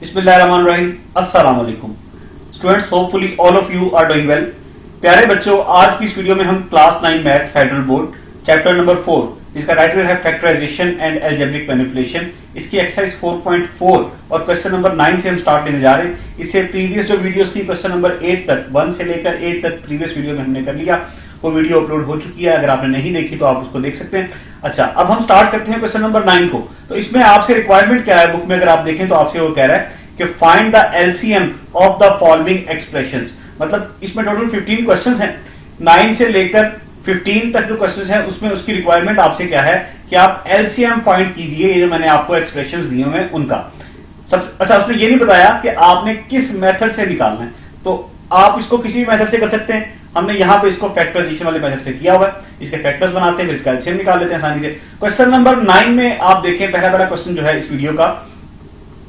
बिस्मिल्लाहिर्रहमानिर्रहीम। अस्सलाम वालेकुम students, hopefully all of you are doing well. प्यारे बच्चों, आज की इस वीडियो में हम class 9 math federal board chapter number 4 जिसका टाइटल है फैक्टराइजेशन एंड अलजेब्रिक मैनिपुलेशन, इसकी एक्सरसाइज 4.4 और क्वेश्चन नंबर 9 से हम स्टार्ट लेने जा रहे हैं। इससे प्रीवियस जो वीडियोस थी क्वेश्चन नंबर 8 तक, 1 से लेकर 8 तक प्रीवियस वीडियो में हमने कर लिया। वो वीडियो अपलोड हो चुकी है, अगर आपने नहीं देखी तो आप उसको देख सकते हैं। अच्छा, अब हम स्टार्ट करते हैं क्वेश्चन नंबर 9 को। तो इसमें आपसे रिक्वायरमेंट क्या है, बुक में अगर आप देखें तो आपसे वो कह रहा है कि find the LCM of the following expressions. मतलब इसमें टोटल 15 क्वेश्चंस हैं, 9 से लेकर 15 तक जो क्वेश्चंस हैं उसमें उसकी रिक्वायरमेंट आपसे क्या है कि आप एलसीएम फाइंड कीजिए। ये जो मैंने आपको एक्सप्रेशंस दिए हुए हैं उनका अच्छा, उसने ये नहीं बताया कि आपने किस मेथड से निकालना है। तो आप इसको किसी भी मेथड से कर सकते हैं। हमने यहाँ पे इसको फैक्टराइजेशन वाले मेथड से किया हुआ है। इसके फैक्टर्स बनाते हैं, फिर इसका एलसीएम निकाल लेते हैं आसानी से। क्वेश्चन नंबर 9 में आप देखें, पहला क्वेश्चन जो है इस वीडियो का,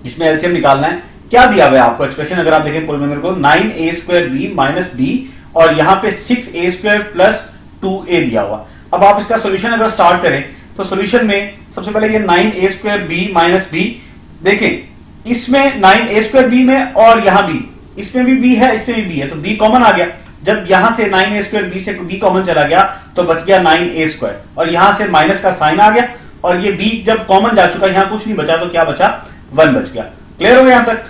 जिसमें एलसीएम निकालना है, क्या दिया हुआ है आपको एक्सप्रेशन। अगर आप देखें पॉलिनोमियल को 9a² माइनस b और यहाँ पे 6a² प्लस 2a दिया हुआ। अब आप इसका सोल्यूशन अगर स्टार्ट करें तो सोल्यूशन में सबसे पहले ये 9a² माइनस b देखें, इसमें 9a² में और यहां भी, इसमें भी b है, इसमें भी b है, तो b कॉमन आ गया। जब यहां से 9a² b से b कॉमन चला गया तो बच गया 9a² और यहां से माइनस का साइन आ गया और ये b जब कॉमन जा चुका, यहां कुछ नहीं बचा तो क्या बचा, 1 बच गया। क्लियर हो गया यहां तक।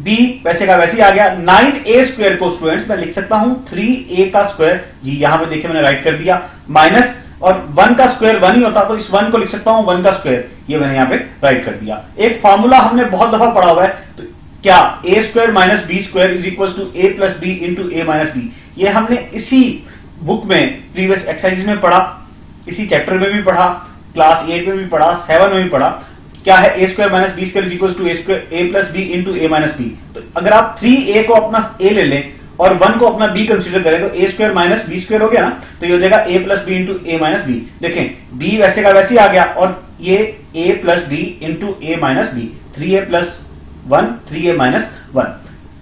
b वैसे का वैसे ही आ गया। 9a² को स्टूडेंट्स मैं लिख सकता हूं 3a का स्क्वायर, जी यहां पे देखिए मैंने राइट कर दिया, माइनस और 1 का स्क्वायर 1 ही होता तो इस 1 को लिख सकता हूं 1 का स्क्वायर, ये मैंने यहां पे राइट कर दिया। एक फार्मूला हमने बहुत दफा पढ़ा हुआ है, तो क्या a² minus b² is equal to a plus B into a minus B. ये हमने इसी बुक में प्रीवियस एक्सरसाइज में पढ़ा, इसी चैप्टर में भी पढ़ा, क्लास 8 में भी पढ़ा, 7 में भी पढ़ा। क्या है a² minus b² is equal to a plus B into a minus B. तो अगर आप 3a को अपना a ले लें और 1 को अपना b कंसीडर करें तो a² माइनस b² हो गया ना, तो ये हो जाएगा a plus B into a minus B. देखें b वैसे का वैसे ही आ गया और ये a plus B into a minus B, 3a plus 1 3a minus 1।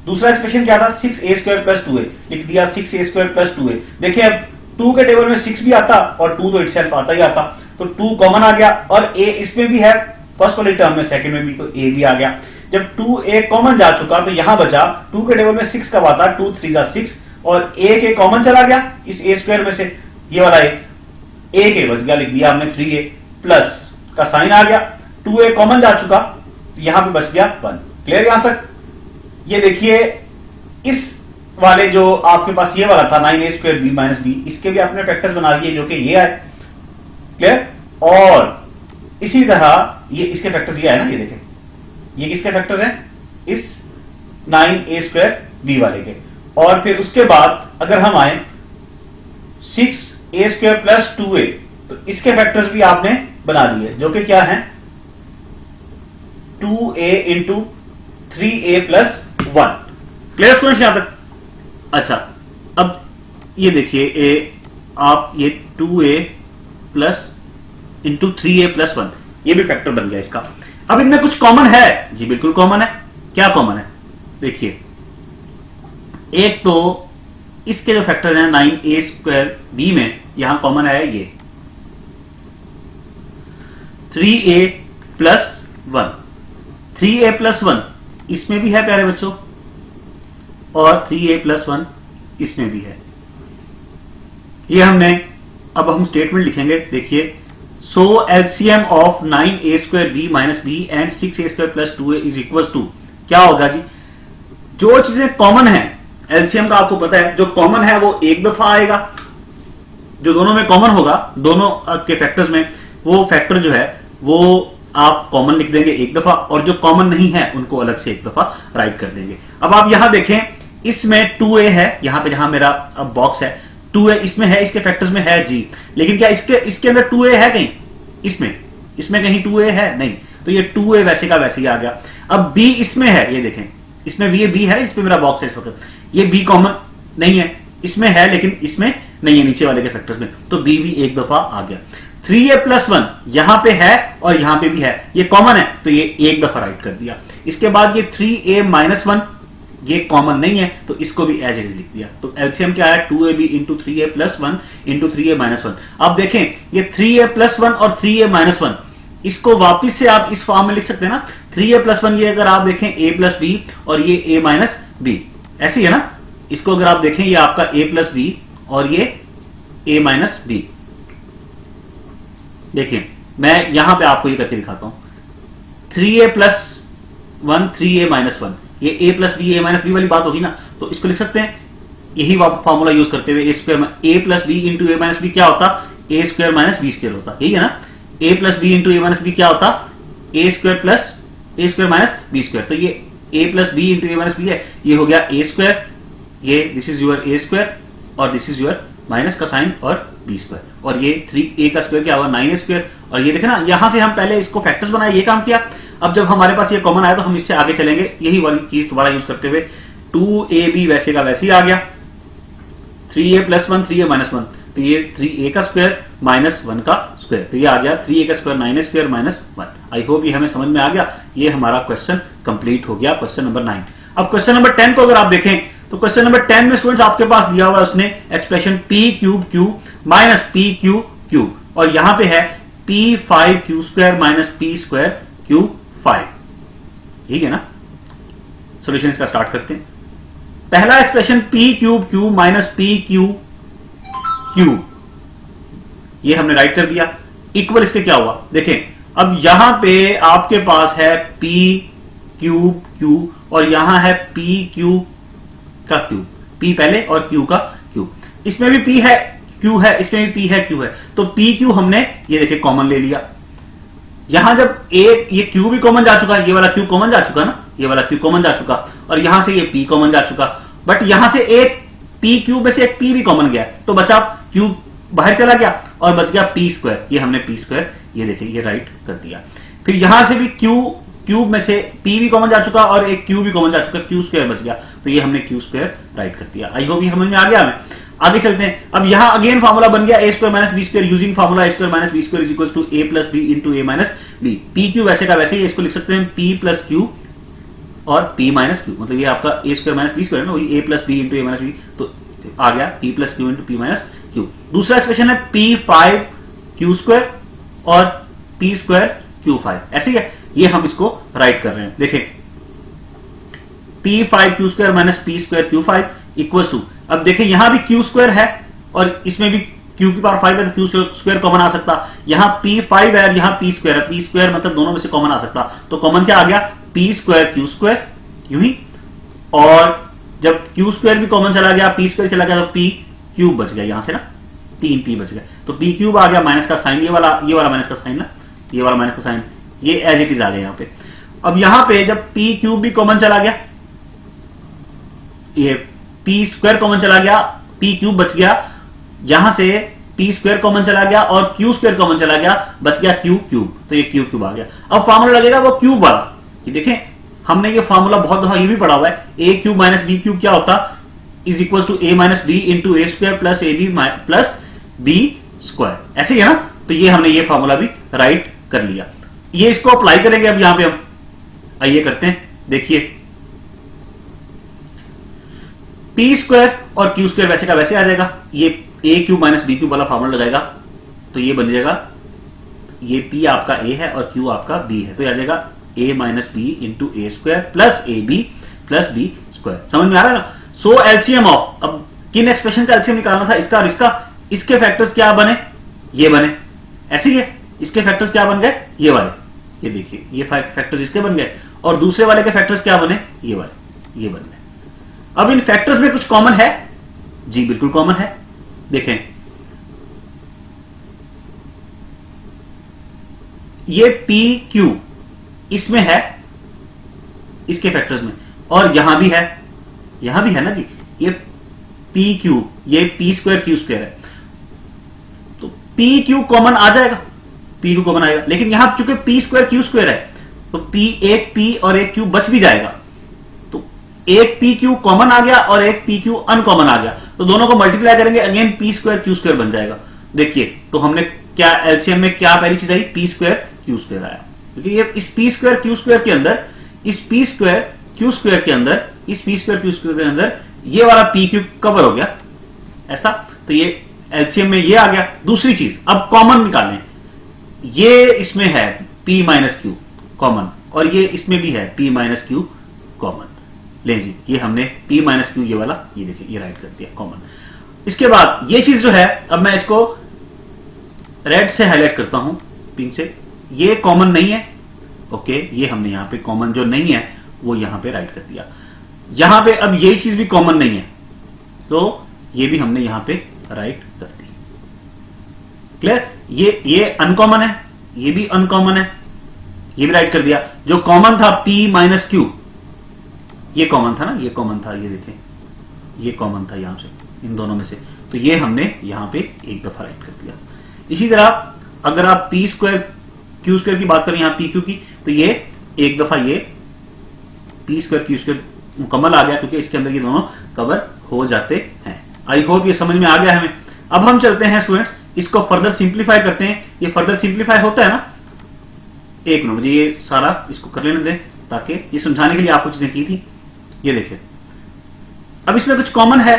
दूसरा एक्सप्रेशन क्या था, 6a² प्लस 2a, लिख दिया 6a² प्लस 2a। देखिए अब 2 के टेबल में 6 भी आता और 2 तो इटसेल्फ आता ही आता, तो 2 कॉमन आ गया और a इसमें भी है फर्स्ट वाली टर्म में, सेकंड में भी, तो a भी आ गया। जब 2a कॉमन जा चुका तो यहां बचा 2 के टेबल में 6 कब आता, 2 3 जा 6 और a के कॉमन चला गया इस a² में से, ये वाला a के बच गया, लिख दिया हमने 3a प्लस का साइन आ गया, 2a कॉमन जा चुका तो यहां पे बच गया 1। क्लियर यहां तक। ये देखिए इस वाले जो आपके पास ये वाला था 9a² b माइनस b, इसके भी आपने फैक्टर्स बना लिए जो कि ये आए। क्लियर। और इसी तरह ये इसके फैक्टर्स ये आए ना, ये देखें ये किसके फैक्टर्स हैं, इस 9a² b वाले के। और फिर उसके बाद अगर हम आए 6a² प्लस 2a, तो इसके फैक्टर्स भी आपने बना लिए जो कि क्या है 2a into 3a plus 1। Clear students यहां तक। अच्छा, अब ये देखिए आप ये 2a plus into 3a plus 1, ये भी फैक्टर बन गया इसका। अब इनमें कुछ कॉमन है, जी बिल्कुल कॉमन है। क्या कॉमन है, देखिए एक तो इसके जो फैक्टर हैं 9a² b में, यहां कॉमन आया ये 3a प्लस 1, 3a प्लस 1 इसमें भी है प्यारे बच्चों और 3a प्लस 1 इसमें भी है। ये हमने, अब हम स्टेटमेंट लिखेंगे, देखिए so LCM of 9a² b minus b and 6a² plus 2a is equal to, क्या होगा जी, जो चीजें कॉमन है एलसीएम का आपको पता है, जो कॉमन है वो एक दफा आएगा, जो दोनों में कॉमन होगा दोनों के फैक्टर्स में, वो फैक्टर जो है वो आप कॉमन लिख देंगे एक दफा और जो कॉमन नहीं है उनको अलग से एक दफा राइट कर देंगे। अब आप यहां देखें इसमें 2a है, यहां पे जहां मेरा बॉक्स है 2a इसमें है, इसके फैक्टर्स में है जी, लेकिन क्या इसके अंदर 2a है कहीं, इसमें कहीं 2a है नहीं, तो ये 2a वैसे का वैसे ही आ गया। अब b इसमें है, ये देखें इसमें b है, इसमें मेरा बॉक्स है इस वक्त, ये b कॉमन नहीं है, इसमें है लेकिन इसमें नहीं है नीचे वाले के फैक्टर्स में, तो b भी एक दफा आ गया। 3a प्लस 1 यहां पे है और यहां पे भी है, ये कॉमन है तो ये एक दफा राइट कर दिया। इसके बाद ये 3a माइनस 1 ये कॉमन नहीं है तो इसको भी एज इट लिख दिया। तो एलसीएम क्या है 2ab into 3a plus 1 into 3a minus 1। अब देखें ये 3a प्लस 1 और 3a माइनस 1 इसको वापिस से आप इस फॉर्म में लिख सकते हैं ना, 3a+1, ये अगर आप देखें a प्लस बी और ये a माइनस बी, ऐसी है ना। इसको अगर आप देखें ये आपका a प्लस बी और ये a माइनस बी। देखिए मैं यहां पे आपको ये करके दिखाता हूं, 3a+1 3a-1, ये a plus B a minus B वाली बात होगी ना, तो इसको लिख सकते हैं यही फॉर्मूला यूज करते हुए, a plus B into a minus B क्या होता, a square minus B square होता, यही है ना। a plus B into a minus B क्या होता, a square plus a square minus B square. तो ये a plus B into a minus B है, ये हो गया a स्क्वायर, ये this is your a square और दिस इज योर माइनस का साइन और b स्क्वायर, और ये 3a का स्क्वायर क्या हुआ 9a स्क्वायर। और ये देखे ना, यहां से हम पहले इसको फैक्टर्स बनाए, ये काम किया। अब जब हमारे पास ये कॉमन आया तो हम इससे आगे चलेंगे यही वाली चीज दोबारा यूज करते हुए, 2ab वैसे का वैसे ही आ गया, 3a+1 3a-1, तो ये 3a का स्क्वायर माइनस 1 का स्क्वायर, तो ये आ गया 3a का square 9a square minus 1। I hope ये हमें समझ में आ गया। ये हमारा क्वेश्चन कंप्लीट हो गया, क्वेश्चन नंबर 9। अब क्वेश्चन नंबर 10 को अगर आप देखें तो क्वेश्चन नंबर 10 में स्टूडेंट्स आपके पास दिया हुआ है उसने एक्सप्रेशन p³ माइनस p³ और यहां पे है p5q² माइनस p²q5, ठीक है ना। सॉल्यूशन इसका स्टार्ट करते हैं। पहला एक्सप्रेशन p³ माइनस p³ ये हमने राइट कर दिया, इक्वल इसके क्या हुआ देखें। अब यहां पे आपके पास है p³ और यहां है p³ का क्यूब, p पहले और q का क्यूब, इसमें भी p है q है, इसमें भी p है q है, तो p/q हमने ये देखिए कॉमन ले लिया। यहां जब ये q भी कॉमन जा चुका, ये वाला q कॉमन जा चुका ना, ये वाला q कॉमन जा चुका, और यहां से ये p कॉमन जा चुका, बट यहां से एक p³ में से एक p भी कॉमन गया, तो बचा q बाहर चला गया और बच गया p², ये हमने p², ये देखिए ये राइट कर दिया। फिर यहां से भी क्यूब में से p भी कॉमन जा चुका और एक q भी कॉमन जा चुका, q² बच गया, तो ये हमने q² राइट कर दिया। आई होप ये समझ में आ गया हमें। आगे चलते हैं। अब यहां अगेन फार्मूला बन गया a² minus b² using formula a² minus b² is equal to a plus B into a minus B. p/q वैसे का वैसे ही इसको लिख सकते हैं p प्लस q और p माइनस q, मतलब ये आपका a² माइनस b² है ना, वही a plus B into a minus B, तो आ गया p plus q into p minus q। दूसरा एक्सप्रेशन है p5q² और p²q5, ऐसे ही है, ये हम इसको राइट कर रहे हैं। देखें p5q² minus p²q5 equal to, अब देखें यहां भी q² है और इसमें भी q की पावर 5 है, तो q² कॉमन आ सकता, यहां p5 है और यहां p² है, p² मतलब दोनों में से कॉमन आ सकता, तो कॉमन क्या आ गया p²q² यूं ही, और जब q² भी कॉमन चला गया, p² चला गया, तो p³ बच गया, यहां से ना 3p बच गया, तो p³ आ गया माइनस का साइन, ये वाला माइनस का साइन ना, ये वाला माइनस का साइन, ये एज इट इज आ गया यहाँ पे। अब यहां पे जब p³ भी कॉमन चला गया, ये p² कॉमन चला गया, p³ बच गया, यहां से p² कॉमन चला गया और q² कॉमन चला गया, बच गया q³, तो ये q³ आ गया। अब फार्मूला लगेगा वो क्यूब वाला, ये देखें हमने ये फार्मूला बहुत दफा ये भी पढ़ा हुआ है, a³ माइनस b³ क्या होता, is equal to a minus B into a² plus ab plus b², ऐसे ही है ना। तो ये हमने ये फार्मूला भी राइट कर लिया, ये इसको अप्लाई करेंगे अब यहां पे हम, आइए करते हैं। देखिए p² और q² वैसे का वैसे आ जाएगा, ये a³ माइनस b³ वाला फार्मूला लगाएगा, तो ये बन जाएगा, ये p आपका a है और q आपका b है, तो आ जाएगा a minus B into a² plus ab plus b²। समझ में आ रहा है ना। सो एलसीएम ऑफ, अब किन एक्सप्रेशन का एलसीएम निकालना था, इसका और इसका, इसके फैक्टर्स क्या बने, ये बने, ऐसे ही है, इसके फैक्टर्स क्या बन गए, ये वाले, ये देखिए ये फैक्टर्स इसके बन गए, और दूसरे वाले के फैक्टर्स क्या बने, ये वाले, ये बन गए। अब इन फैक्टर्स में कुछ कॉमन है, जी बिल्कुल कॉमन है। देखें ये p/q इसमें है, इसके फैक्टर्स में, और यहां भी है ना जी, ये p/q, ये p²q² है, तो p/q कॉमन आ जाएगा, p/q कॉमन आएगा, लेकिन यहां चूंकि p²q² है, तो एक p और एक q बच भी जाएगा, तो एक p/q कॉमन आ गया और एक p/q अनकॉमन आ गया, तो दोनों को मल्टीप्लाई करेंगे, अगेन p²q² बन जाएगा। देखिए तो हमने क्या एलसीएम में क्या पहली चीज आई, p²q² आया, क्योंकि ये इस p²q² के अंदर, इस p²q² के अंदर, इस p²q² के अंदर ये वाला p/q कवर हो गया ऐसा, तो ये एलसीएम में ये आ गया। दूसरी चीज अब कॉमन निकालें, ये इसमें है p माइनस क्यू कॉमन, और ये इसमें भी है p माइनस क्यू कॉमन। ले जी, ये हमने p माइनस क्यू ये वाला, ये देखिए ये राइट कर दिया कॉमन। इसके बाद ये चीज जो है, अब मैं इसको रेड से हाईलाइट करता हूं, पिंक से, ये कॉमन नहीं है। ओके, ये हमने यहां पे कॉमन जो नहीं है वो यहां पे राइट कर दिया। यहां पे अब ये चीज भी कॉमन नहीं है, तो ये भी हमने यहां पे राइट कर दी। क्लियर? ये अनकॉमन है, ये भी अनकॉमन है, ये भी राइट कर दिया। जो कॉमन था p माइनस क्यू, ये कॉमन था ना, ये कॉमन था, ये देखें ये कॉमन था यहां से, इन दोनों में से, तो ये हमने यहां पे एक दफा राइट कर दिया। इसी तरह अगर आप p स्क्वायर क्यू स्क्वायर की बात करें यहां p क्यू की, तो ये एक दफा ये p स्क्वायर क्यू स्क्वायर मुकम्मल आ गया, क्योंकि इसके अंदर ये दोनों कवर हो जाते हैं। आई होप ये समझ में आ गया हमें। अब हम चलते हैं स्टूडेंट्स, इसको फर्दर सिंप्लीफाई करते हैं। ये फर्दर सिंप्लीफाई होता है ना, एक मिनट मुझे ये सारा इसको कर लेने दें, ताकि ये समझाने के लिए आपको चीजें की थी। ये देखिए, अब इसमें कुछ कॉमन है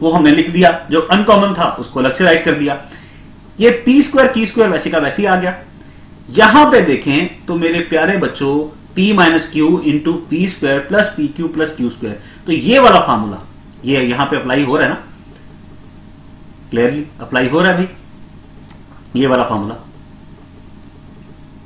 वो हमने लिख दिया, जो अनकॉमन था उसको अलग से राइट कर दिया। ये p स्क्वायर की स्क्वायर वैसे का वैसे ही आ गया। यहां पे देखें तो मेरे प्यारे बच्चों, p minus Q into P square plus P Q plus Q square, तो ये वाला फॉर्मूला ये यहां पे अप्लाई हो रहा है ना, क्लियरली अप्लाई हो रहा है भाई। ये वाला फॉर्मूला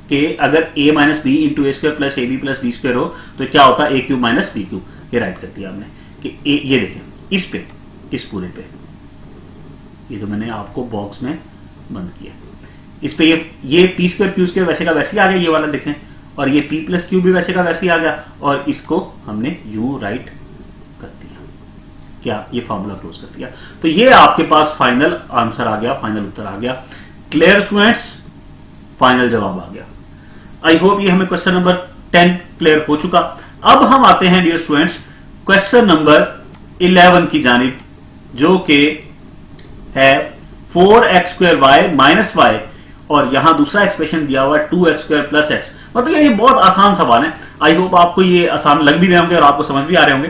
कि अगर a minus B into A square plus A B plus B square हो तो क्या होता है a cube minus B cube. ये राइट कर दिया हमने कि ये देखें इस पे, इस पूरे पे, ये जो मैंने आपको बॉक्स में बंद किया, इस पे ये पी स्क्वायर क्यू स्क्वायर वैसे का वैसे ही आ गया, ये वाला देखें, और ये p प्लस क्यू भी वैसे का वैसे ही आ गया, और इसको हमने यूं राइट कर दिया। क्या? ये फॉर्मूला क्लोज कर दिया। तो ये आपके पास फाइनल आंसर आ गया, फाइनल उत्तर आ गया। Clear students? फाइनल जवाब आ गया। आई होप ये हमें क्वेश्चन नंबर 10 क्लियर हो चुका। अब हम आते हैं डियर स्टूडेंट्स क्वेश्चन नंबर 11 की जानिब, जो कि है 4x² माइनस y, और यहां दूसरा एक्सप्रेशन दिया हुआ 2x² प्लस x। मतलब ये बहुत आसान सवाल है। आई होप आपको ये आसान लग भी रहे होंगे और आपको समझ भी आ रहे होंगे।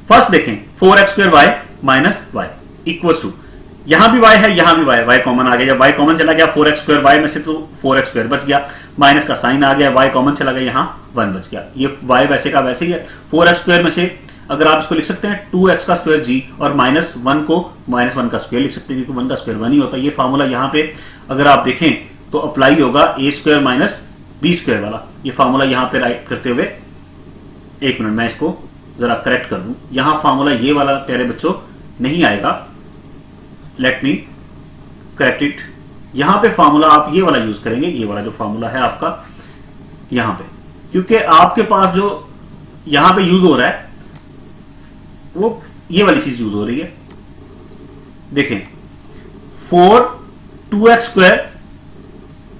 फर्स्ट देखें, 4x² minus y equal to, यहां भी y है, यहां भी y कॉमन आ गया। जब y कॉमन चला गया 4x² में से, तो 4x² बच गया, माइनस का साइन आ गया, y कॉमन चला गया, यहां 1 बच गया। ये y वैसे का वैसे ही है। 4x² में से अगर आप इसको लिख सकते हैं 2x का स्क्वायर g, और माइनस 1 को माइनस 1 का स्क्वायर लिख सकते हैं, क्योंकि 1 का स्क्वायर 1 ही होता है। ये फॉर्मूला यहां पे अगर आप देखें तो अप्लाई होगा a² माइनस b² वाला। ये फॉर्मूला यहां पे राइट करते हुए, एक मिनट मैं इसको जरा करेक्ट कर दूं, यहां फॉर्मूला ये वाला प्यारे बच्चों नहीं आएगा, लेट मी करेक्ट इट। यहां पे फॉर्मूला आप ये वाला यूज करेंगे, ये वाला जो फॉर्मूला है आपका यहां पे, क्योंकि आपके पास जो यहां पे यूज हो रहा है वो ये वाली चीज यूज हो रही है। देखें 4 2x²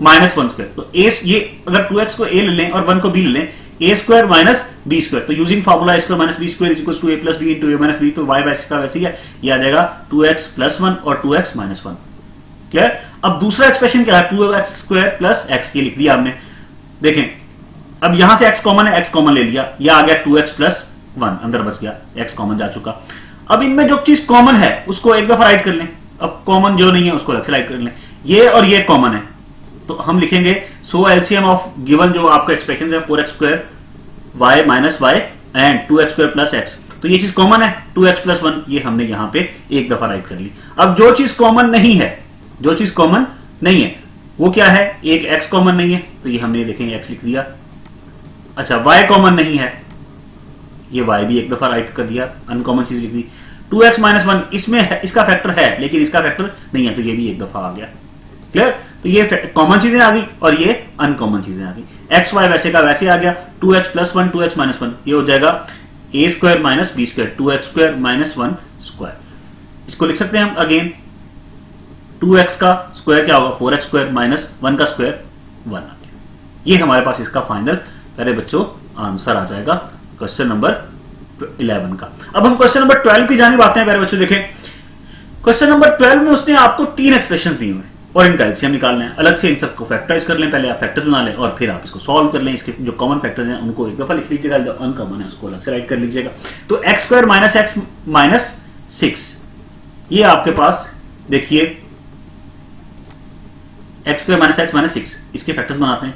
माइनस 1² तो ये अगर 2x को a ले लें और 1 को b ले लें, a² माइनस b², तो using formula a² minus b² is equal to a plus b into a minus b, तो y वैसे का वैसे ही है, ये आ जाएगा 2x प्लस 1 और 2x माइनस 1। क्लियर? अब दूसरा एक्सप्रेशन क्या है, 2x² प्लस x, ये लिख दिया हमने। देखें अब यहां से x कॉमन है, x कॉमन ले लिया, यह आ गया 2x प्लस 1, अंदर बच गया, x कॉमन जा चुका। अब इनमें जो चीज कॉमन है उसको एक दफा राइट कर लें, अब कॉमन जो नहीं है उसको अलग से राइट कर लें। ये और ये कॉमन है, तो हम लिखेंगे सो एलसीएम ऑफ गिवन जो आपका एक्सप्रेशन है 4x² minus y and 2x² plus x, तो ये चीज कॉमन है 2x प्लस 1, ये हमने यहां पे एक दफा राइट कर ली। अब जो चीज कॉमन नहीं है, जो चीज कॉमन नहीं है वो क्या है, एक x कॉमन नहीं है, तो ये हमने देखेंगे x लिख दिया। अच्छा y कॉमन नहीं है, ये y भी एक दफा राइट कर दिया, अनकॉमन चीज लिख दी। 2x माइनस 1 इसमें है, इसका फैक्टर है लेकिन इसका फैक्टर नहीं है, तो ये भी एक दफा आ गया। क्लियर? तो ये कॉमन चीजें आ गई और ये अनकॉमन चीजें आ गई। एक्स वाई वैसे का वैसे आ गया, 2x प्लस 1 2x माइनस 1, ये हो जाएगा a² minus b², 2x² minus 1 square. इसको लिख सकते हैं हम अगेन, 2x का स्क्वायर क्या होगा 4x² माइनस 1 का स्क्वायर 1। ये हमारे पास इसका फाइनल प्यारे बच्चों आंसर आ जाएगा क्वेश्चन नंबर 11 का। अब हम क्वेश्चन नंबर 12 की जानिब आते हैं प्यारे बच्चों। देखें क्वेश्चन नंबर 12 में उसने आपको 3 एक्सप्रेशन दिए हुए और इनका एलसीएम निकालना है। अलग से इन सबको फैक्टराइज कर लें, पहले आप फैक्टर्स बना लें और फिर आप इसको सॉल्व कर लें। इसके जो कॉमन फैक्टर्स हैं उनको एक दफा लिख लीजिएगा, जो अनकॉमन है उसको अलग से राइट कर लीजिएगा। तो x² माइनस x माइनस 6, ये आपके पास देखिए x square minus x minus 6 इसके फैक्टर्स बनाते हैं,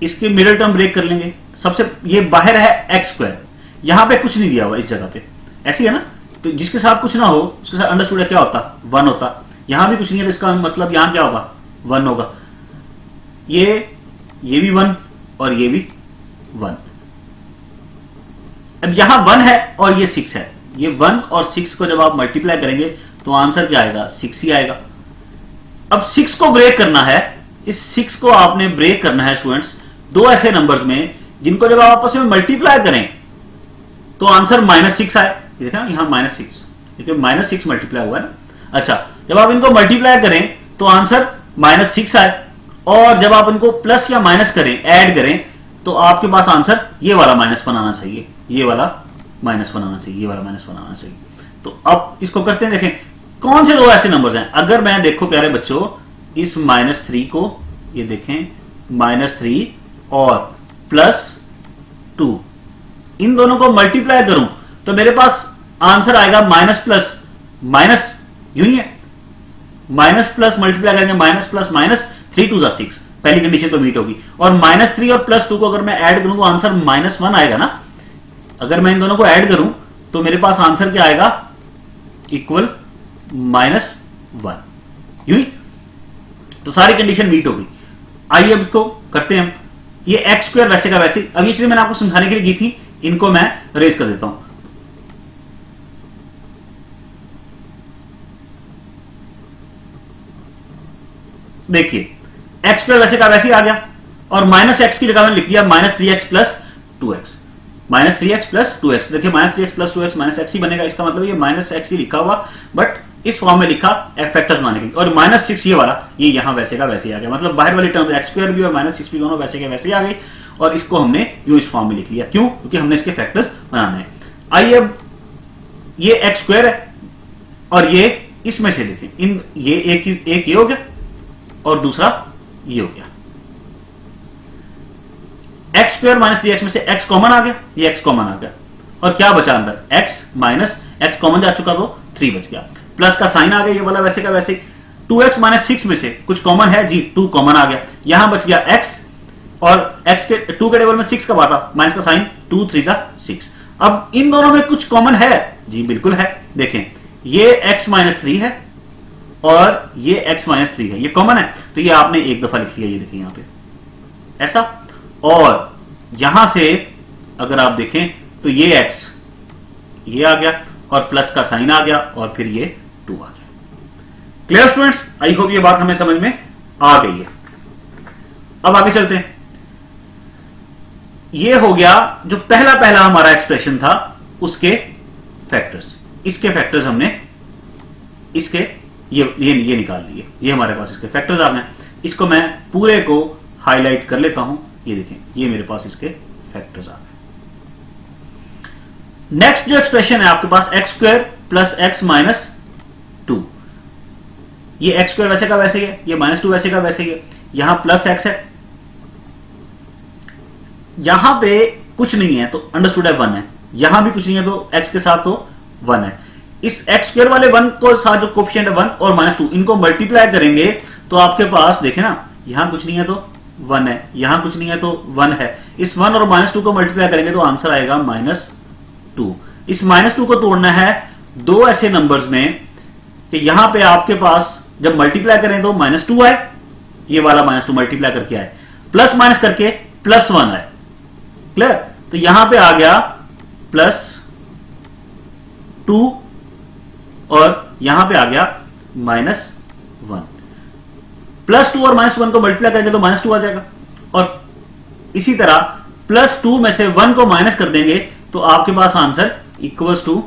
इसके मिडिल टर्म ब्रेक कर लेंगे। सबसे ये बाहर है एक्स स्क्वायर, यहां पे कुछ नहीं दिया हुआ इस जगह पे, ऐसी है ना, तो जिसके साथ कुछ ना हो उसके साथ अंडरस्टूड क्या होता, 1 होता। यहां भी कुछ नहीं है तो इसका मतलब यहां क्या होगा, 1 होगा। ये भी 1 और ये भी 1। अब यहां 1 है और ये 6 है, ये 1 और 6 को जब आप मल्टीप्लाई करेंगे तो आंसर क्या आएगा, 6 ही आएगा। अब 6 को ब्रेक करना है, इस 6 को आपने ब्रेक करना है स्टूडेंट्स दो ऐसे नंबर्स में जिनको जब आप आपस में मल्टीप्लाई करें तो आंसर -6 आए। देखा यहां -6, देखिए -6 मल्टीप्लाई हुआ है ना। अच्छा, जब आप इनको मल्टीप्लाई करें तो आंसर -6 आए, और जब आप इनको प्लस या माइनस करें, ऐड करें, तो आपके पास आंसर ये वाला -1 आना चाहिए, ये वाला -1 आना चाहिए, ये वाला -1 आना चाहिए। तो अब इसको करते हैं, देखें कौन से दो ऐसे नंबर्स हैं। अगर मैं देखो प्यारे बच्चों इस -3 को, ये देखें -3 और +2, इन दोनों को मल्टीप्लाई करूं तो मेरे पास आंसर आएगा माइनस प्लस माइनस, यूं ही है, माइनस प्लस मल्टीप्लाई करेंगे, माइनस प्लस माइनस 3 2 6, पहली कंडीशन तो मीट होगी। और -3 और +2 को अगर मैं ऐड करूं तो आंसर -1 आएगा ना। अगर मैं इन दोनों को ऐड करूं तो मेरे पास आंसर क्या आएगा, इक्वल -1, यूं ही। तो सारी कंडीशन मीट होगी। आइए अब इसको करते हैं हम। ये एक्स स्क्वायर वैसे का वैसे, अब ये चीजें मैंने आपको समझाने के लिए की थी, इनको मैं रेज कर देता हूं। देखिए एक्स स्क्वायर वैसे का वैसे ही आ गया, और -x की जगह मैंने लिख दिया -3x + 2x, -3x + 2x। देखिए -3x + 2x -x ही बनेगा, इसका मतलब ये -x ही लिखा हुआ, बट इस फॉर्म में लिखा फैक्टर्स बनाने के लिए। और -6 ये वाला, ये यहां वैसे का वैसे ही आ गया, मतलब बाहर वाली टर्म एक्स स्क्वायर भी और -6 भी दोनों वैसे के वैसे ही आ गई, और इसको हमने यूं इस फॉर्म में लिख लिया। क्यों? क्योंकि हमने इसके फैक्टर्स बनाने हैं। आइए अब ये एक्स स्क्वायर है और ये इसमें से देखें, इन ये एक ये हो गया और दूसरा ये हो गया। एक्स स्क्वायर -3x में से x कॉमन आ गया, ये x कॉमन आ गया, और क्या बचा अंदर, x माइनस x कॉमन जा चुका तो 3 बच गया, प्लस का साइन आ गया, ये वाला वैसे का वैसे। 2x - 6 में से कुछ कॉमन है जी, 2 कॉमन आ गया, यहां बच गया x, और x के 2 के टेबल में 6 कब आता, माइनस का साइन, 2 3 का 6। अब इन दोनों में कुछ कॉमन है जी, बिल्कुल है। देखें ये x - 3 है और ये x - 3 है, ये कॉमन है, तो ये आपने एक दफा लिख लिया, ये देखिए यहां पे ऐसा। और यहां से अगर आप देखें तो ये x ये आ गया और प्लस का साइन आ गया और फिर ये 2 आ गया। Clear students? आई होप ये बात हमें समझ में आ गई है। अब आगे चलते हैं। ये हो गया जो पहला हमारा एक्सप्रेशन था उसके फैक्टर्स, इसके फैक्टर्स हमने इसके ये निकाल लिए, ये हमारे पास इसके फैक्टर्स आ गए। इसको मैं पूरे को हाईलाइट कर लेता हूं, ये देखें ये मेरे पास इसके फैक्टर्स आ गए। नेक्स्ट जो एक्सप्रेशन है आपके पास x square plus x minus 2, ये x स्क्वायर वैसे का वैसे ही है, ये -2 वैसे का वैसे ही है, यहां प्लस x है, यहां पे कुछ नहीं है तो अंडरस्टूड है 1 है, यहां भी कुछ नहीं है तो x के साथ तो 1 है। इस x स्क्वायर वाले 1 को साथ जो कोफिशिएंट है 1 और -2, इनको मल्टीप्लाई करेंगे तो आपके पास देखें ना, यहां कुछ नहीं है तो 1 है, यहां कुछ नहीं है तो 1 है, इस 1 और -2 को मल्टीप्लाई करेंगे तो आंसर आएगा -2। इस -2 को तोड़ना है दो ऐसे नंबर्स में कि यहां पे आपके पास जब मल्टीप्लाई करें तो -2 आए, ये वाला -2 मल्टीप्लाई करके आए, प्लस माइनस करके +1 आए। क्लियर? तो यहां पे आ गया +2 और यहां पे आ गया -1। +2 और -1 को मल्टीप्लाई करेंगे तो -2 आ जाएगा, और इसी तरह +2 में से 1 को माइनस कर देंगे तो आपके पास आंसर इक्वल्स टू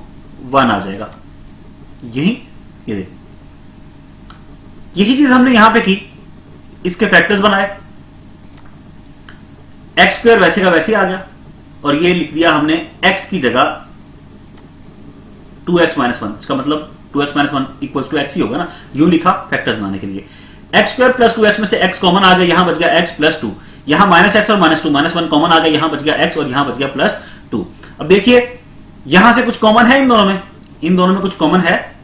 1 आ जाएगा। यही चीज हमने यहां पे की, इसके फैक्टर्स बनाए, एक्स स्क्वायर वैसे का वैसे ही आ गया, और ये लिख दिया हमने x की जगह 2x - 1, इसका मतलब 2x - 1 इक्वल्स टू x ही होगा ना, यूं लिखा फैक्टर्स बनाने के लिए। x स्क्वायर प्लस 2x में से x कॉमन आ गया, यहां बच गया x + 2, यहां -x और -2 -1 कॉमन आ गया, यहां बच गया x और यहां बच गया +2। अब देखिए यहां से कुछ कॉमन है इन दोनों में कुछ कॉमन है,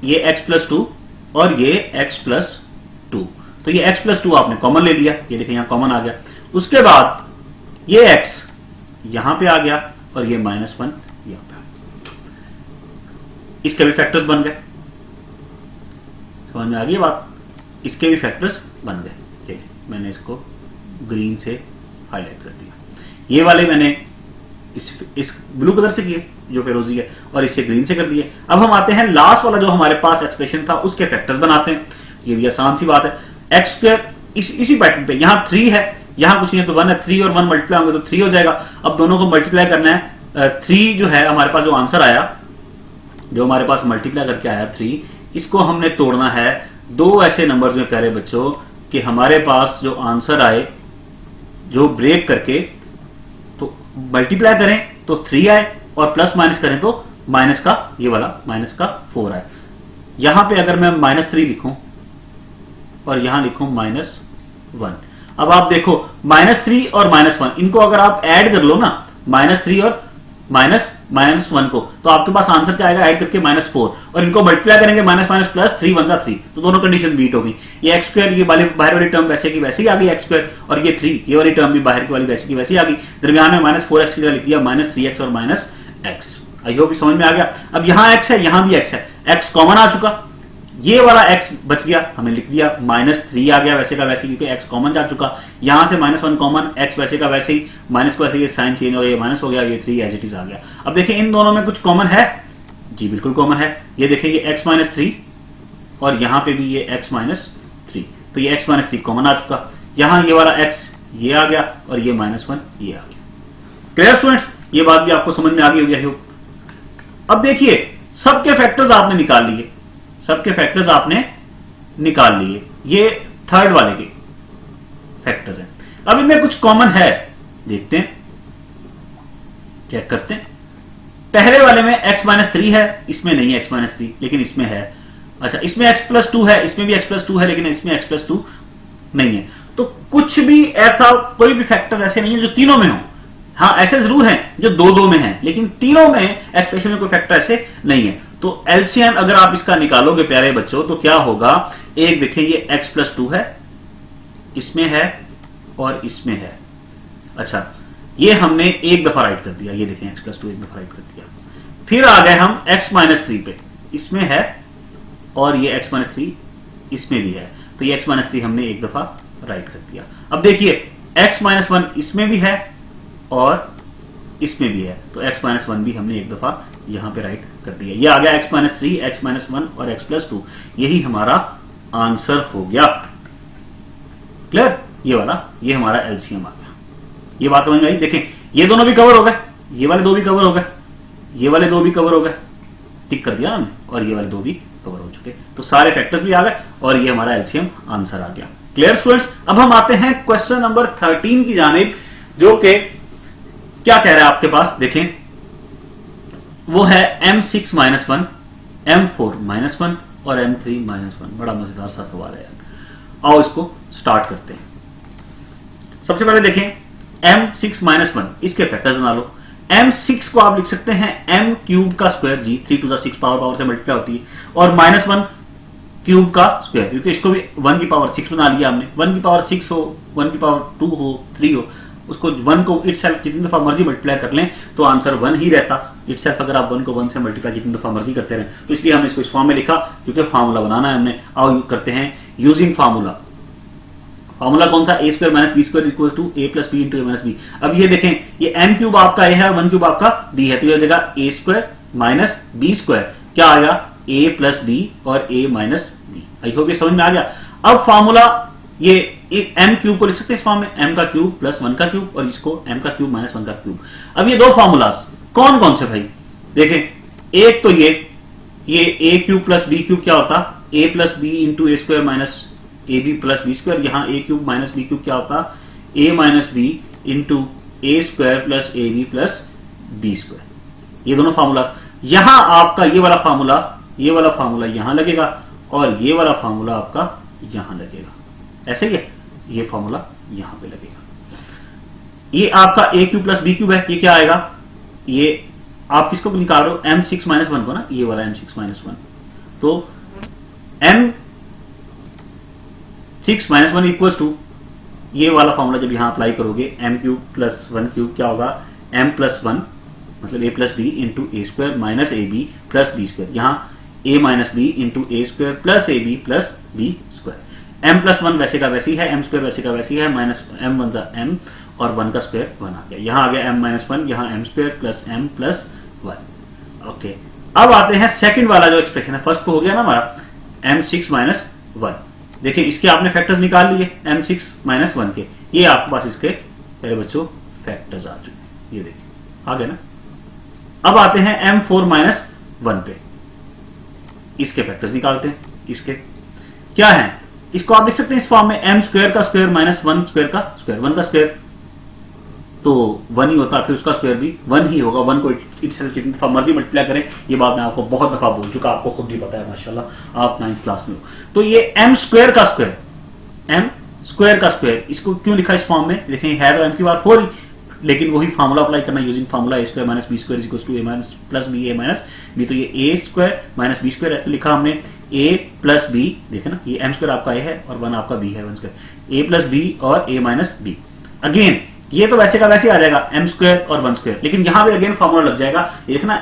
ये x + 2 और ये x + 2, तो ये x प्लस 2 आपने कॉमन ले लिया, ये देखिए यहां कॉमन आ गया। उसके बाद ये x यहां पे आ गया और ये -1 यहां पे आ गया, इसके भी फैक्टर्स बन गए। समझ में आ गई बात, इसके भी फैक्टर्स बन गए। ठीक है, मैंने इसको ग्रीन से हाईलाइट कर दिया, ये वाले मैंने इस ब्लू कलर से किए जो फेरोजी है, और इससे ग्रीन से कर दिए। अब हम आते हैं लास्ट वाला जो हमारे पास एक्सप्रेशन था उसके फैक्टर्स बनाते हैं। ये भी आसान सी बात है, एक्स स्क्वायर इसी पैटर्न पे, यहाँ 3 है, यहाँ कुछ नहीं है तो 1 है, 3 और 1 मल्टीप्लाई होंगे तो 3 हो जाएगा। अब दोनों को मल्टीप्लाई करना है, 3 जो है हमारे पास जो आंसर आया, जो हमारे पास मल्टीप्लाई करके आया 3, इसको हमने तोड़ना है दो ऐसे नंबर्स में प्यारे बच्चों कि हमारे पास जो आंसर आए, जो ब्रेक करके तो मल्टीप्लाई करें तो 3 आए और प्लस माइनस करें तो माइनस का ये वाला माइनस का 4 आए। यहां पे अगर मैं -3 लिखूं और यहां लिखूं -1, अब आप देखो -3 और -1 इनको अगर आप ऐड कर लो ना, -3 और -1 को, तो आपके पास आंसर क्या आएगा ऐड करके -4, और इनको मल्टीप्लाई करेंगे माइनस प्लस 3 1 3, तो दोनों कंडीशन बीट होगी। ये एक्स स्क्वायर, ये बाहर वाली टर्म वैसे की वैसे ही आ गई एक्स स्क्वायर, और ये 3 ये वाली टर्म भी बाहर की वाली वैसे की वैसे ही आ गई। दरमियान में -4x की जगह लिख दिया -3x और -x। आई होप समझ में आ गया। अब यहां x है, यहां भी x है, x कॉमन आ चुका, ये वाला x बच गया, हमें लिख दिया -3 आ गया वैसे का वैसे, क्योंकि x कॉमन जा चुका। यहां से -1 कॉमन, x वैसे का वैसे ही, माइनस को वैसे ये साइन चेंज हो गया, ये माइनस हो गया, ये 3 एज इट इज आ गया। अब देखिए इन दोनों में कुछ कॉमन है जी, बिल्कुल कॉमन है। ये देखिए ये x -3 और यहां पे भी ये x -3, तो ये x -3 कॉमन आ चुका। यहां ये वाला x ये आ गया और ये -1 ये आ गया। क्लियर स्टूडेंट्स, ये बात भी आपको समझ में आ गई होगी। अब देखिए सबके फैक्टर्स आपने निकाल लिए, सबके फैक्टर्स आपने निकाल लिए, ये थर्ड वाले के फैक्टर हैं। अब इनमें कुछ कॉमन है, देखते हैं, चेक करते हैं। पहले वाले में x -3 है, इसमें नहीं है x -3 लेकिन इसमें है। अच्छा, इसमें x +2 है, इसमें भी x +2 है लेकिन इसमें x +2 नहीं है। तो कुछ भी ऐसा कोई भी फैक्टर ऐसे नहीं है जो तीनों में हो। हाँ, ऐसे जरूर हैं जो दो में हैं, लेकिन तीनों में एक्सप्रेशन में कोई फैक्टर ऐसे नहीं है। तो एलसीएम अगर आप इसका निकालोगे प्यारे बच्चों तो क्या होगा, एक देखिए ये x +2 है, इसमें है और इसमें है। अच्छा, ये हमने एक दफा राइट कर दिया, ये देखें x +2 एक दफा राइट कर दिया। फिर आ गए हम x -3 पे, इसमें है और ये x -3 इसमें भी है, तो ये x -3 हमने एक दफा राइट कर दिया। अब देखिए x -1 इसमें भी है और इसमें भी है, तो x -1 भी हमने एक दफा यहां पे राइट कर दिया। ये आ गया x -3, x -1 और x +2, यही हमारा आंसर हो गया। क्लियर, ये वाला ये हमारा एलसीएम आ गया। ये बात समझ में आई। देखें ये दोनों भी कवर हो गए, ये वाले दो भी कवर हो गए, ये वाले दो भी कवर हो गए, टिक कर दिया हमने, और ये वाले दो भी कवर हो चुके, तो सारे फैक्टर्स भी आ गए और ये हमारा एलसीएम आंसर आ गया। क्लियर स्टूडेंट्स, अब हम आते हैं क्वेश्चन नंबर 13 की जानिब, जो कि क्या कह रहा है आपके पास, देखें वो है m6 - 1, m4 - 1 और m3 - 1। बड़ा मजेदार सा सवाल है यार। आओ इसको स्टार्ट करते हैं। सबसे पहले देखें m6 - 1, इसके फैक्टर्स बना लो। m6 को आप लिख सकते हैं m³ का स्क्वायर, जी 3 to the 6 पावर से मल्टीप्लाई होती है, और -1³ का स्क्वायर, क्योंकि इसको भी 1 की पावर 6 बना लिया हमने। 1 की पावर 6 हो, 1 की पावर 2 हो, 3 हो, उसको 1 को इटसेल्फ जितनी दफा मर्जी मल्टीप्लाई कर लें तो आंसर 1 ही रहता। इटसेल्फ अगर आप 1 को 1 से मल्टीप्लाई जितनी दफा मर्जी करते रहें, तो इसलिए हमने इसको इस फॉर्म में लिखा, क्योंकि फार्मूला बनाना है हमने। आओ करते हैं यूजिंग फार्मूला। फार्मूला कौन सा, a² - b² = a + b × a - b। अब ये देखें, ये m³ आपका a है और 1³ आपका b है, तो ये देगा a² - b² क्या आएगा, a + b और a - b। आई होप ये समझ में आ गया। अब फार्मूला ये m³ को लिख सकते हैं इस फॉर्म में, m³ + 1 का क्यूब, और इसको m³ - 1 का क्यूब। अब ये दो फार्मूलास कौन कौन से भाई, देखें एक तो ये a³ + b³ क्या होता, a + b × a² - ab + b²। यहां a³ - b³ क्या होता, a - b × a² + ab + b²। ये दोनों फार्मूला, यहां आपका ये वाला फार्मूला यहां लगेगा और ये वाला फार्मूला आपका यहां लगेगा, ऐसे ही है, ये फार्मूला यहां पे लगेगा। ये आपका a³ + b³ है, ये क्या आएगा, ये आप किसको निकाल रहे हो, m6 - 1 को ना, ये वाला m6 - 1, तो m6 6 माइनस 1 इक्वल टू ये वाला फॉर्मूला जब यहां अप्लाई करोगे m क्यूब प्लस 1 क्यूब क्या होगा m प्लस 1 मतलब a plus B into A square minus A B plus B square, यहाँ a minus B into A square plus A B plus B square. m plus 1 वैसे का वैसे ही है, m square वैसे का वैसे ही है, माइनस m वन जा m और 1 का स्क्वायर 1 आ गया, यहाँ आ गया m माइनस 1, यहाँ m square plus m plus 1। Okay, अब आते हैं सेकंड वाला जो एक्सप्रेशन है, फर्स्ट तो हो गया ना हमारा m6 माइनस 1। देखिए इसके आपने फैक्टर्स निकाल लिए m6 माइनस 1 के, ये आपके पास इसके मेरे बच्चों फैक्टर्स आ चुके हैं, ये देखिए आ गए ना। अब आते हैं m4 माइनस 1 पे, इसके फैक्टर्स निकालते हैं। इसके क्या है, इसको आप देख सकते हैं इस फॉर्म में m स्क्वायर का स्क्वायर माइनस 1 स्क्वायर का स्क्वायर, 1 का स्क्वायर तो 1 ही होता है, फिर उसका स्क्वायर भी 1 ही होगा। 1 को इटसेल्फ जितनी दफा मर्जी मल्टीप्लाई करें, ये बात मैं आपको बहुत दफा बोल चुका, आपको खुद भी पता है माशाल्लाह, आप 9th क्लास में हो। तो ये m स्क्वायर का स्क्वायर, m स्क्वायर का स्क्वायर, इसको क्यों लिखा इस फॉर्म में, देखें है तो m की बार 4 ही, लेकिन वही फार्मूला अप्लाई करना using formula A square minus B square equals to A minus plus B A minus B. तो ये A square minus B square लिखा हमने, ए प्लस बी, देखे ना ये m स्क्वायर आपका ए है और 1 आपका b है, 1 स्क्वायर ए प्लस बी और ए माइनस बी। अगेन ये तो वैसे का वैसे आ जाएगा m स्क्वायर और 1 स्क्वायर, लेकिन यहां पे अगेन फार्मूला लग जाएगा, ये देखना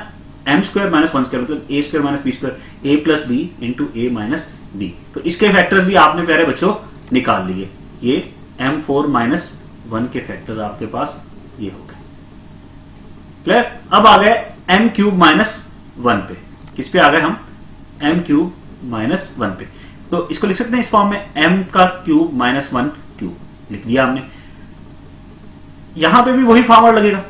m स्क्वायर माइनस 1 स्क्वायर मतलब ए square minus B square, A plus B into a minus B. तो इसके फैक्टर्स भी आपने प्यारे बच्चों निकाल लिए, ये m4 माइनस 1 के फैक्टर्स आपके पास ये हो गए, क्लियर। अब आ गए m क्यूब माइनस 1 पे, किस पे आ गए हम, m क्यूब माइनस 1 पे। तो इसको लिख सकते हैं इस फॉर्म में m का क्यूब माइनस 1 क्यूब लिख दिया हमने। यहां पे भी वही फॉर्मूला लगेगा,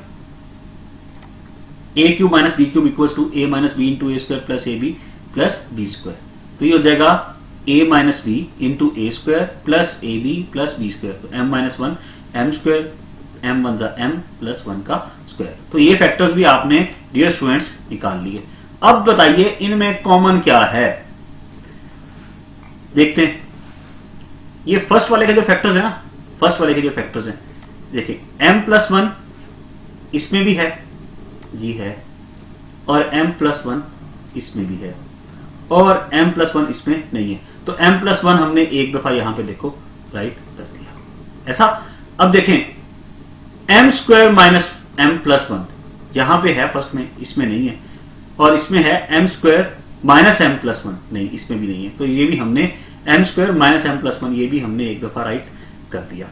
a cube minus B cube equals to a minus B into A square plus A B plus B square. तो ये हो जाएगा a minus B into A square plus A B plus B square, तो m minus 1 m square, m one जा m plus 1 का square. तो ये factors भी आपने डियर स्टूडेंट्स निकाल लिए। अब बताइए इनमें कॉमन क्या है, देखते हैं। ये फर्स्ट वाले के जो फैक्टर्स है ना, फर्स्ट वाले के जो फैक्टर्स हैं, देखिए m प्लस 1 इसमें भी है, ये है, और m प्लस 1 इसमें भी है, और m प्लस 1 इसमें नहीं है। तो m प्लस 1 हमने एक दफा यहां पे देखो राइट कर दिया ऐसा। अब देखें m square minus m plus 1 यहां पे है फर्स्ट में, इसमें नहीं है, और इसमें है m square minus m plus 1, नहीं इसमें भी नहीं है। तो ये भी हमने m square minus m plus 1 ये भी हमने एक दफा राइट कर दिया।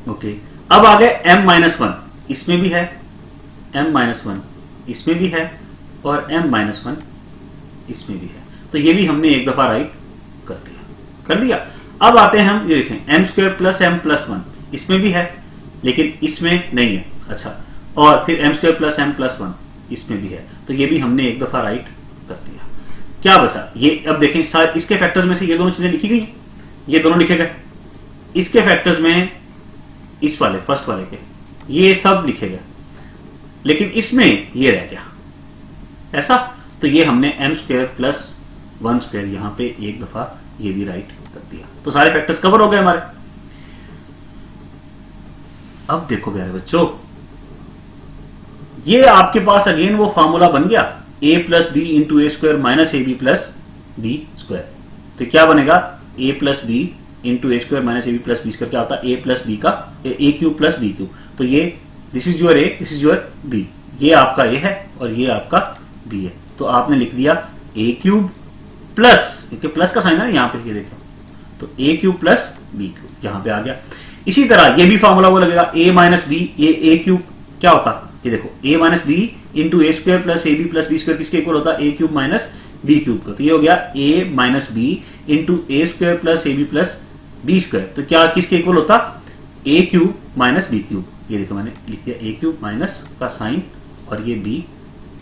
ओके, अब आ गए m माइनस 1 इसमें भी है, m माइनस 1 इसमें भी है, और m माइनस 1 इसमें भी है। तो ये भी हमने एक दफा राइट कर दिया। अब आते हैं हम, ये देखें m square plus m plus 1 इसमें भी है, लेकिन इसमें नहीं है। अच्छा, और फिर m square plus m plus 1 इसमें भी है, तो ये भी हमने एक दफा राइट कर दिया। क्या बचा ये, अब देखें इसके फैक्टर्स में से ये दोनों चीजें लिखी गई, ये दोनों लिखे गए, इसके फैक्टर्स में इस वाले फर्स्ट वाले के ये सब लिखे गए, लेकिन इसमें ये रह गया ऐसा। तो ये हमने m स्क्वायर प्लस 1 स्क्वायर यहां पे एक दफा ये भी राइट कर दिया। तो सारे फैक्टर्स कवर हो गए हमारे। अब देखो प्यारे बच्चों, ये आपके पास अगेन वो फॉर्मूला बन गया, a plus B into A square minus A B plus B square. तो क्या बनेगा, a plus B into A square minus A B plus B square क्या होता है, a प्लस बी का a cube plus b cube. तो ये this is your a, this is your b, ये आपका a है और ये आपका b है। तो आपने लिख दिया a क्यूब प्लस, क्योंकि प्लस का साइन है ना यहाँ पे, ये देखो, तो a cube plus b cube यहां पे आ गया। इसी तरह ये भी फॉर्मूला वो लगेगा a माइनस बी, ये a क्यूब क्या होता, ये देखो a minus B into A square plus A B plus B square किसके इक्वल होता है, a cube minus B cube का। तो ये हो गया a minus B into A square plus A B plus B square. तो क्या किसके इक्वल होता, a cube minus B cube. ये देखो मैंने लिख दिया a क्यूब माइनस का साइन और ये b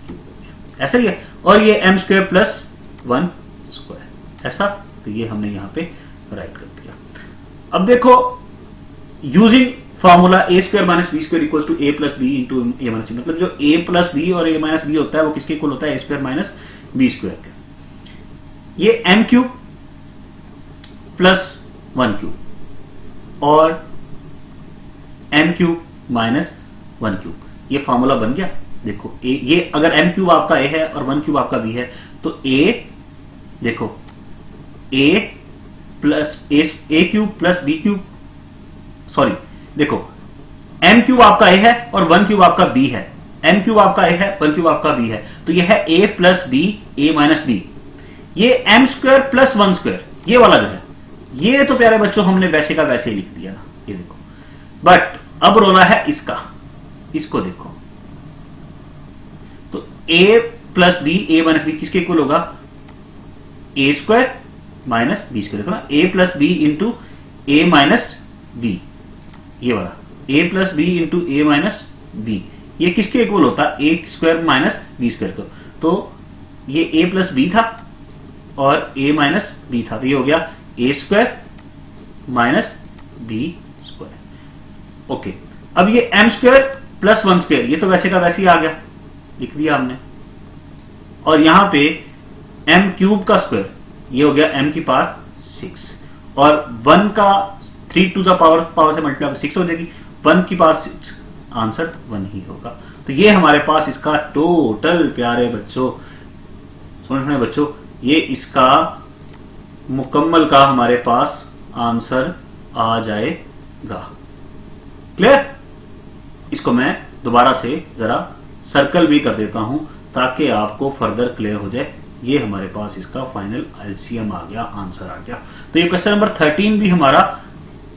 क्यूब हो गया, ऐसा ही है। और ये m स्क्वायर प्लस 1 स्क्वायर ऐसा। तो ये हमने यहाँ पे राइट कर दिया। अब देखो using formula a square minus B square equal to a plus B into a minus b, मतलब जो ए प्लस बी और ए माइनस बी होता है वो किसके इक्वल होता है, a square minus B square के। ये एम क्यूब प्लस 1 क्यूब और एम क्यूब माइनस 1 क्यूब, ये फॉर्मूला बन गया। देखो ये अगर एम क्यूब आपका ए है और 1 क्यूब आपका बी है, तो ए देखो a plus a cube plus b cube, sorry देखो m क्यूब आपका a है और 1 क्यूब आपका b है, m क्यूब आपका a है 1 क्यूब आपका b है, तो यह है a plus B a minus B. ये m स्क्वायर प्लस 1 स्क्वायर ये वाला जो है, ये तो प्यारे बच्चों हमने वैसे का वैसे ही लिख दिया ना, ये देखो। बट अब रोला है इसका, इसको देखो तो a plus B a minus b किसके इक्वल होगा, a square minus B square. देखो ना a plus B into a minus B, ये वाला a plus B into a minus B, ये किसके इक्वल होता है, a square minus B square को। तो ये a प्लस बी था और a माइनस बी था, तो ये हो गया a square minus B square. Okay, अब ये m स्क्वायर प्लस 1 स्क्वायर ये तो वैसे का वैसे ही आ गया, लिख दिया हमने। और यहां पे m क्यूब का स्क्वायर ये हो गया m की पावर 6 और 1 का 3 टू द पावर से मल्टीप्लाई 6 हो जाएगी, 1 की पावर 6, आंसर 1 ही होगा। तो ये हमारे पास इसका टोटल प्यारे बच्चों, सुन बच्चों, ये इसका मुकम्मल का हमारे पास आंसर आ जाएगा। क्लियर? इसको मैं दोबारा से जरा सर्कल भी कर देता हूं ताकि आपको फर्दर क्लियर हो जाए। ये हमारे पास इसका फाइनल एलसीएम आ गया, आंसर आ गया। तो ये क्वेश्चन नंबर 13 भी हमारा,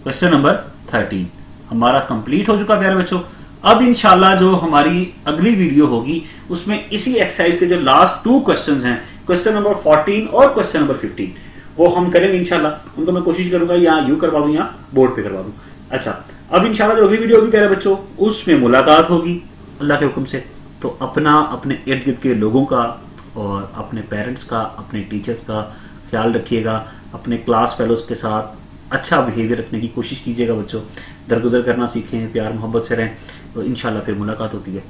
क्वेश्चन नंबर 13 हमारा कंप्लीट हो चुका प्यारे बच्चों। अब इंशाल्लाह जो हमारी अगली वीडियो होगी उसमें इसी एक्सरसाइज के जो लास्ट 2 क्वेश्चंस हैं, क्वेश्चन नंबर 14 और क्वेश्चन नंबर 15, वो हम करेंगे इंशाल्लाह। उनको मैं कोशिश करूंगा या यूं करवा दूं या बोर्ड पे करवा दूं। अच्छा, अब इंशाल्लाह जो अगली वीडियो होगी प्यारे बच्चों उसमें मुलाकात होगी अल्लाह के हुक्म से। तो अपना, अपने इर्द गिर्द के लोगों का और अपने पेरेंट्स का, अपने टीचर्स का ख्याल रखिएगा। अपने क्लास फेलोज के साथ अच्छा बिहेवियर रखने की कोशिश कीजिएगा बच्चों। दरगुजर करना सीखें, प्यार मोहब्बत से रहें, तो इंशाल्लाह फिर मुलाकात होती है।